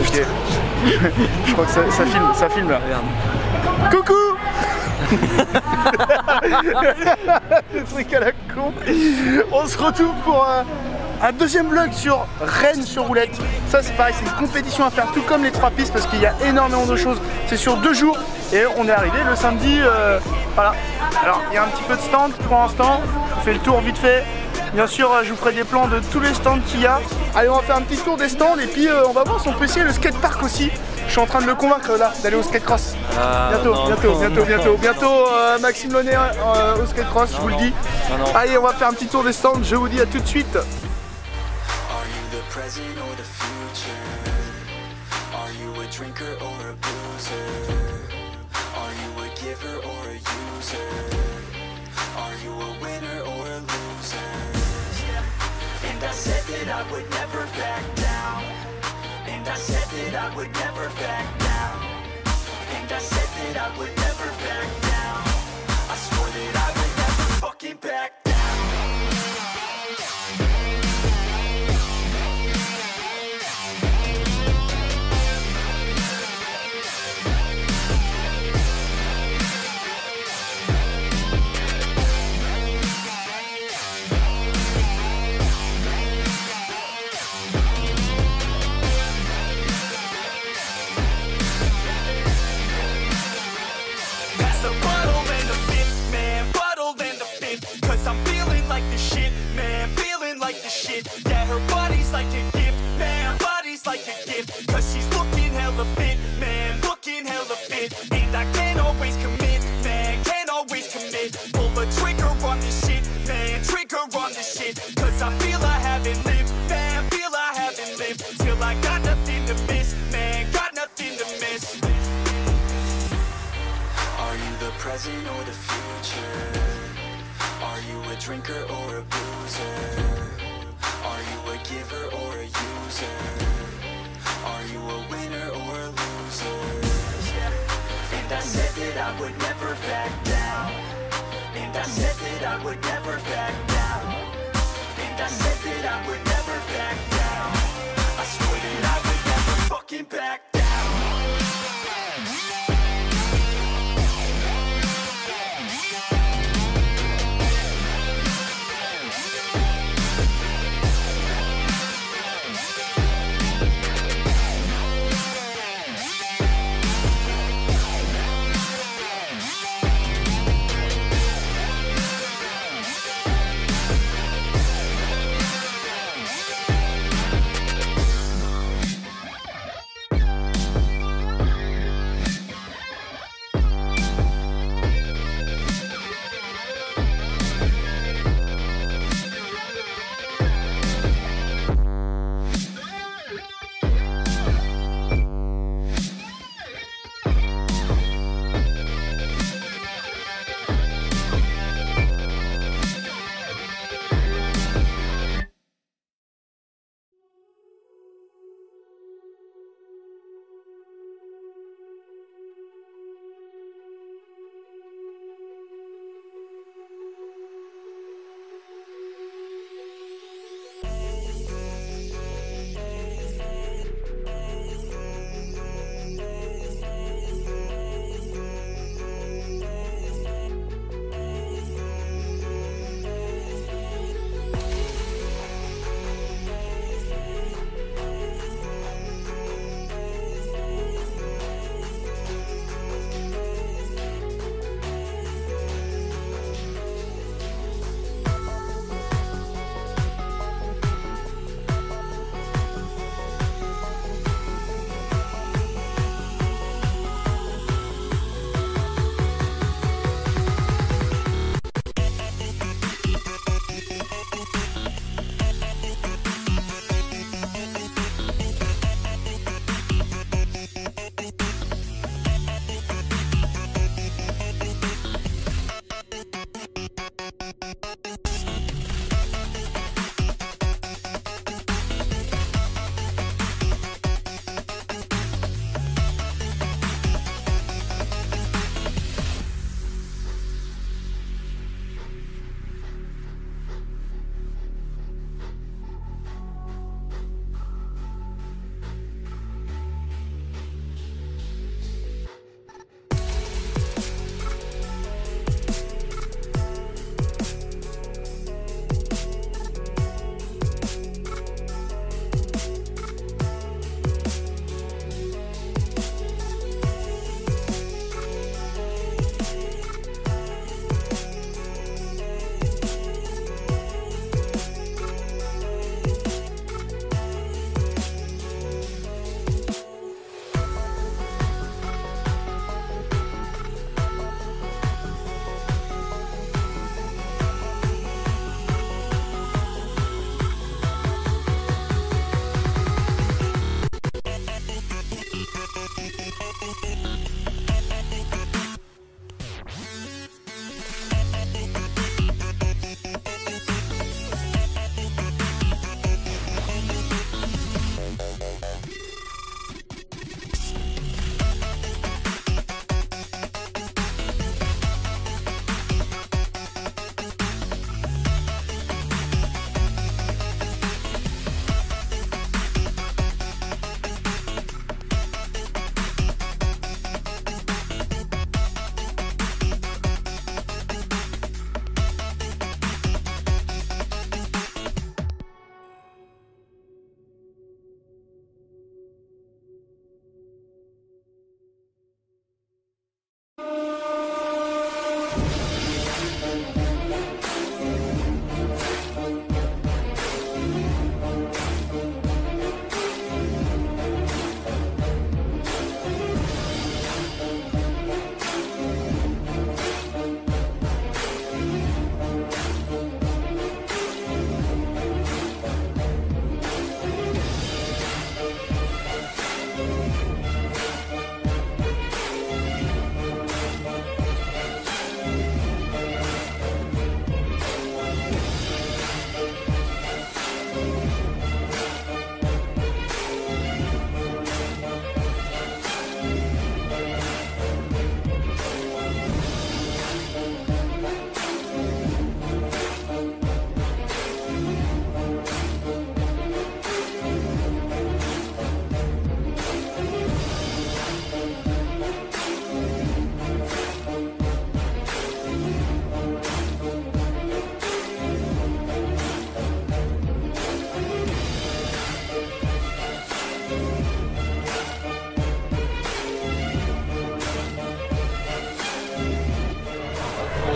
Ok. Je crois que ça filme là. Regarde. Coucou. Le truc à la con. On se retrouve pour un deuxième vlog sur Rennes sur roulette. Ça c'est pareil, c'est une compétition à faire tout comme les 3 pistes parce qu'il y a énormément de choses. C'est sur 2 jours et on est arrivé le samedi. Voilà. Alors il y a un petit peu de stand pour l'instant. On fait le tour vite fait. Bien sûr, je vous ferai des plans de tous les stands qu'il y a. Allez, on va faire un petit tour des stands et puis on va voir si on peut essayer le skatepark aussi. Je suis en train de le convaincre là d'aller au skatecross. Bientôt Maxime Launay au skatecross, je vous le dis. Allez, on va faire un petit tour des stands, je vous dis à tout de suite. I said that I would never back down. And I said that I would never back down. And I said that I would never back down. I swore that I would never fucking back down. Yeah, her body's like a gift, man, body's like a gift. Cause she's looking hella fit, man, looking hella fit. And I can't always commit, man, can't always commit. Pull the trigger on this shit, man, trigger on this shit. Cause I feel I haven't lived, man, feel I haven't lived. Till I got nothing to miss, man, got nothing to miss. Are you the present or the future? Are you a drinker or a boozer? Are you a giver or a user? Are you a winner or a loser? And I said that I would never back down. And I said that I would never back down. And I said that I would never back down. I swore that I would never fucking back down.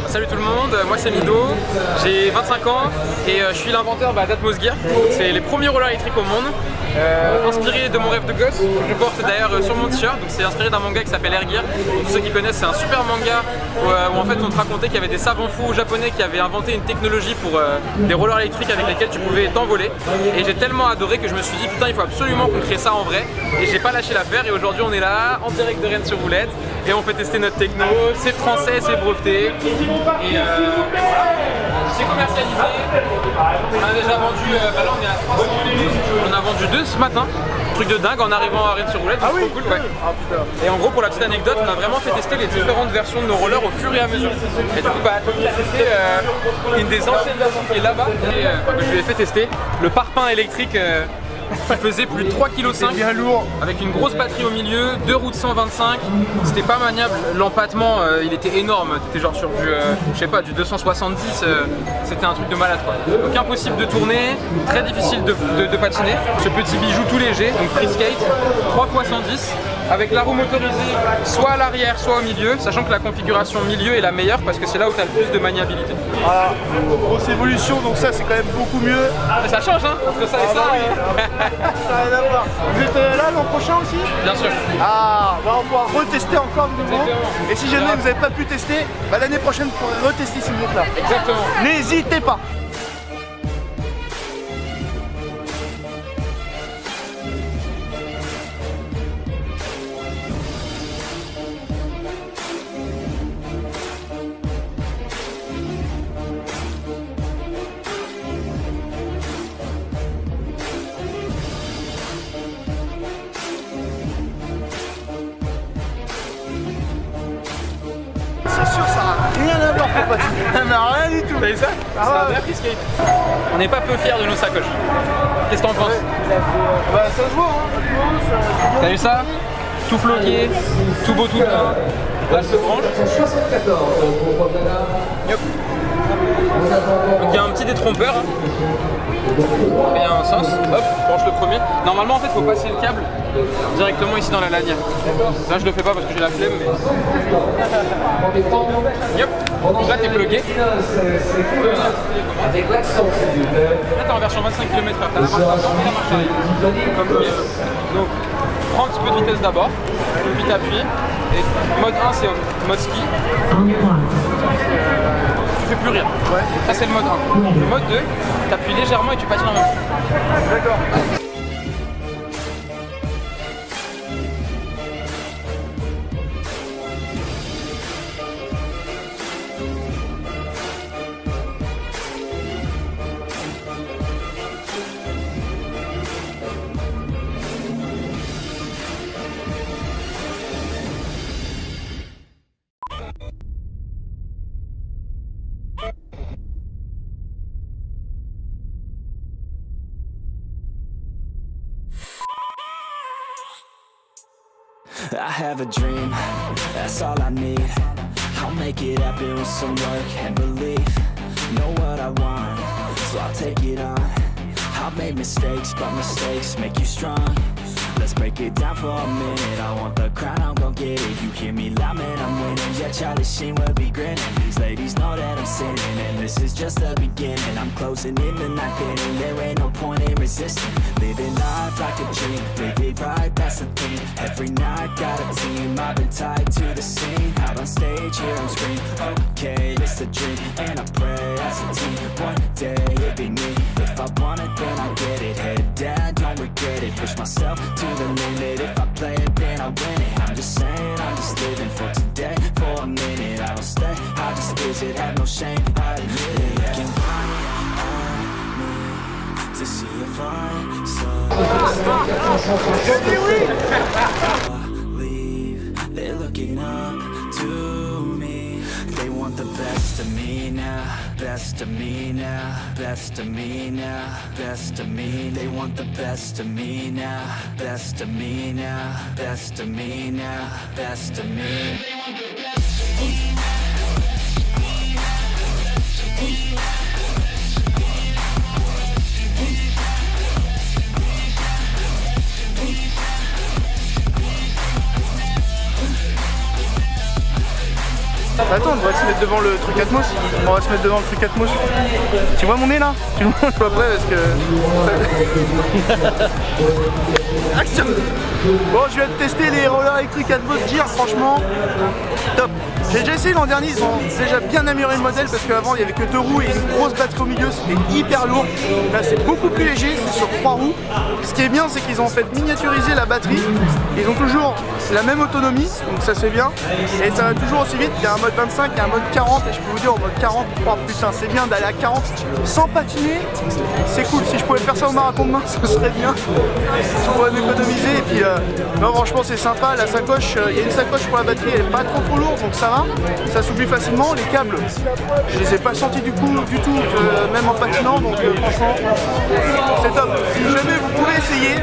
Salut tout le monde, moi c'est Mido, j'ai 25 ans et je suis l'inventeur d'Atmos Gear. C'est les premiers rollers électriques au monde, inspiré de mon rêve de gosse. Je porte d'ailleurs sur mon t-shirt, donc c'est inspiré d'un manga qui s'appelle Air Gear. Pour ceux qui connaissent, c'est un super manga où en fait on te racontait qu'il y avait des savants fous japonais qui avaient inventé une technologie pour des rollers électriques avec lesquels tu pouvais t'envoler. Et j'ai tellement adoré que je me suis dit putain, il faut absolument qu'on crée ça en vrai. Et j'ai pas lâché l'affaire et aujourd'hui on est là en direct de Rennes sur Roulette et on fait tester notre techno. C'est français, c'est breveté. Et voilà, c'est commercialisé. On a déjà vendu, là on est à 312. On a vendu 2 ce matin. Truc de dingue en arrivant à Rennes sur Roulette, donc trop cool, ouais. Et en gros, pour la petite anecdote, on a vraiment fait tester les différentes versions de nos rollers au fur et à mesure. Et du coup, Tommy a testé une des anciennes versions qui est là-bas. Et je lui ai fait tester le parpaing électrique qui faisait plus de 3,5 kg bien lourd, avec une grosse batterie au milieu, 2 roues de 125. C'était pas maniable, l'empattement il était énorme, t'étais genre sur du, je sais pas, du 270, c'était un truc de malade quoi. Donc impossible de tourner, très difficile de patiner. Ce petit bijou tout léger, donc free skate, 3x110, avec la roue motorisée soit à l'arrière soit au milieu, sachant que la configuration milieu est la meilleure parce que c'est là où tu as le plus de maniabilité. Voilà, grosse évolution, donc ça c'est quand même beaucoup mieux. Mais ça change hein, entre ça et ça. Ça n'a rien à voir. Vous êtes là l'an prochain aussi? Bien sûr. Ah, on pourra retester encore de nouveau. Exactement. Et si jamais vous n'avez pas pu tester, l'année prochaine vous pourrez retester si vous êtes là. Exactement. N'hésitez pas. C'est sûr, ça n'a rien à voir pour patiner. Ça n'a rien du tout. T'as vu ça? C'est un vrai free skate. On n'est pas peu fiers de nos sacoches. Qu'est-ce que t'en penses? Bah ça se voit hein. T'as vu ça? Tout floqué, tout beau, tout bien. Là je te branche. Yep. Donc il y a un petit détrompeur. Et un sens. Hop, je branche le premier. Normalement en fait faut passer le câble directement ici dans la lanière. Là je le fais pas parce que j'ai la flemme mais... Yep. Donc là t'es plugué. Là t'es en version 25 km/h. T'as la marche avant et la marche arrière. Comme tu veux. Donc prends un petit peu de vitesse d'abord, puis t'appuies. Et mode 1 c'est mode ski. Tu fais plus rien. Ouais. Ça c'est le mode 1. Le mode 2, t'appuies légèrement et tu patines en même temps. D'accord. I have a dream, that's all I need. I'll make it happen with some work and belief. Know what I want, so I'll take it on. I've made mistakes, but mistakes make you strong. Let's break it down for a minute. I want the crown, I'm gon' get it. You hear me loud, man, I'm winning. Yeah, Charlie Sheen will be grinning. These ladies know that I'm sinning, and this is just the beginning. I'm closing in the ninth inning. There ain't no point in resisting. Living life like a dream, live it right, that's the thing. Every night, got a team, I've been tied to the scene. Out on stage, here I'm screaming. Okay, it's a dream, and I pray as a team. One day, it'll be me. If I want it, then I get it. Head down, don't regret it. Push myself to the limit. If I play it, then I win it. I'm just saying, I'm just living for today. For a minute, I don't stay, I just visit. Have no shame, I admit it. You can count on me to see if I believe. They're looking up to me. They want the best of me now. Best of me now, best of me now, best of me. They want the best of me now, best of me now, best of me now, best of me. Attends, on va se mettre devant le truc Atmos. On va se mettre devant le truc Atmos. Tu vois mon nez là? Tu le vois après parce que... Action. Bon, je vais te tester les rollers électriques Atmos Gear, franchement, top. J'ai déjà essayé l'an dernier, ils ont déjà bien amélioré le modèle parce qu'avant il n'y avait que 2 roues et une grosse batterie au milieu, c'était hyper lourd. Là c'est beaucoup plus léger, c'est sur 3 roues. Ce qui est bien, c'est qu'ils ont en fait miniaturisé la batterie. Ils ont toujours la même autonomie, donc ça c'est bien. Et ça va toujours aussi vite, il y a un mode 25, il y a un mode 40 et je peux vous dire en mode 40, oh putain c'est bien d'aller à 40 sans patiner, c'est cool. Si je pouvais faire ça au marathon de main, ce serait bien. Je pourrais m'économiser et puis non franchement c'est sympa, la sacoche, il y a une sacoche pour la batterie, elle est pas trop lourde donc ça va, ça s'oublie facilement. Les câbles, je les ai pas sentis du tout, même en patinant, donc franchement c'est top. Si jamais vous pouvez essayer,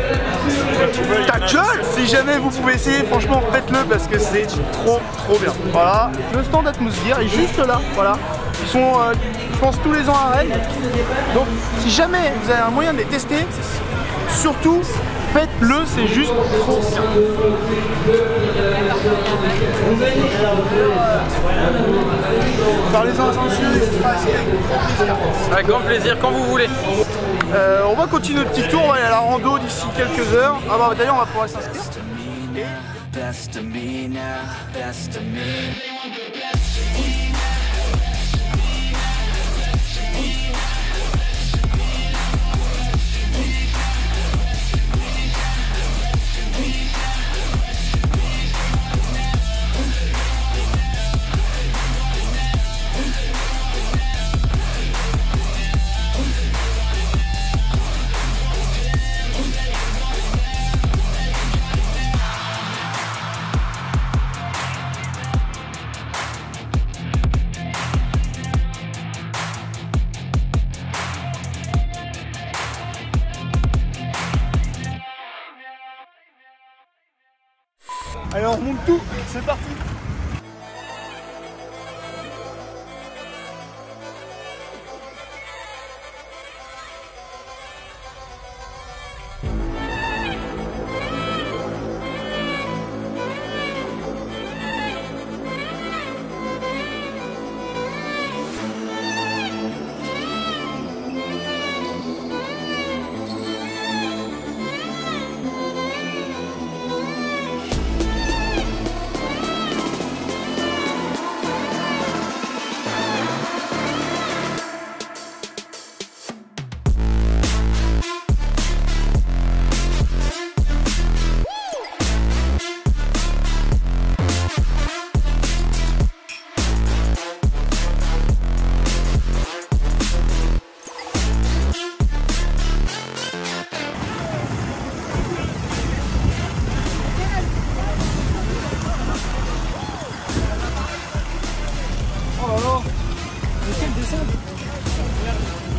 ta gueule, si jamais vous pouvez essayer, franchement faites-le parce que c'est trop bien. Voilà, le stand Atmos Gear est juste là, voilà. Ils sont, je pense, tous les ans à Rennes. Donc si jamais vous avez un moyen de les tester, surtout faites-le, c'est juste trop bien. Parlez-en à monsieur, avec grand plaisir, quand vous voulez. On va continuer le petit tour, on va aller à la rando d'ici quelques heures. Ah bah d'ailleurs on va pouvoir s'inscrire. Best of me now, best of me. Allez, on remonte tout, c'est parti.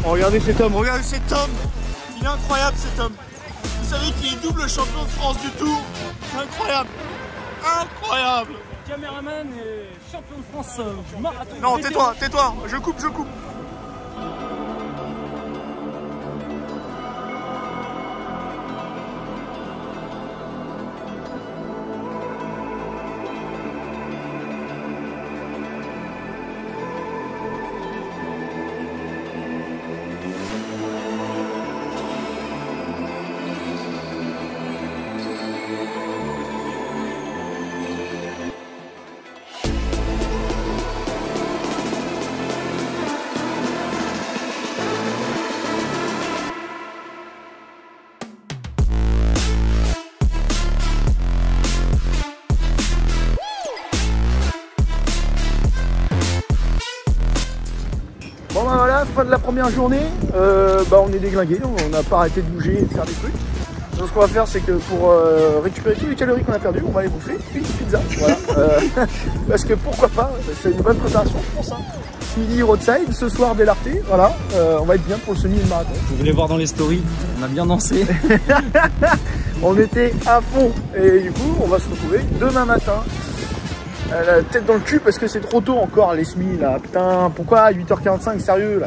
Oh, regardez cet homme, regardez cet homme. Il est incroyable cet homme. Vous savez qu'il est double champion de France du Tour. C'est incroyable. Incroyable. Caméraman et champion de France du marathon. Non, tais-toi, tais-toi. Je coupe, je coupe. Bon bah voilà, fin de la première journée, on est déglingué, on n'a pas arrêté de bouger et de faire des trucs. Donc ce qu'on va faire c'est que pour récupérer toutes les calories qu'on a perdues, on va aller bouffer une pizza, voilà. Parce que pourquoi pas, c'est une bonne préparation je pense. Hein. Ce midi roadside, ce soir délarté, voilà, on va être bien pour le semi et le marathon. Vous voulez voir dans les stories, on a bien dansé. On était à fond et du coup on va se retrouver demain matin. La tête dans le cul parce que c'est trop tôt encore les semis là, putain, pourquoi à 8h45, sérieux là,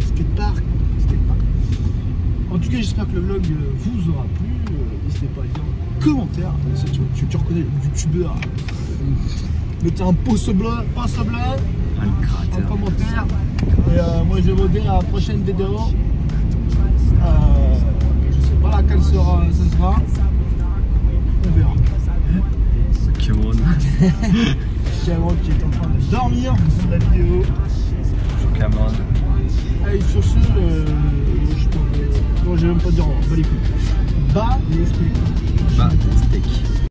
skatepark. En tout cas, j'espère que le vlog vous aura plu. N'hésitez pas à le dire en commentaire. Tu reconnais le youtubeur. Mettez un pouce bleu, en commentaire. Et moi, je vais vous dire à la prochaine vidéo. Je sais pas laquelle ça sera. On verra. Cameron. Cameron qui est en train de dormir dans la vidéo. Cameron. Allez, sur ce, je vais même pas dire au revoir. Bas les couilles. Bas les steaks.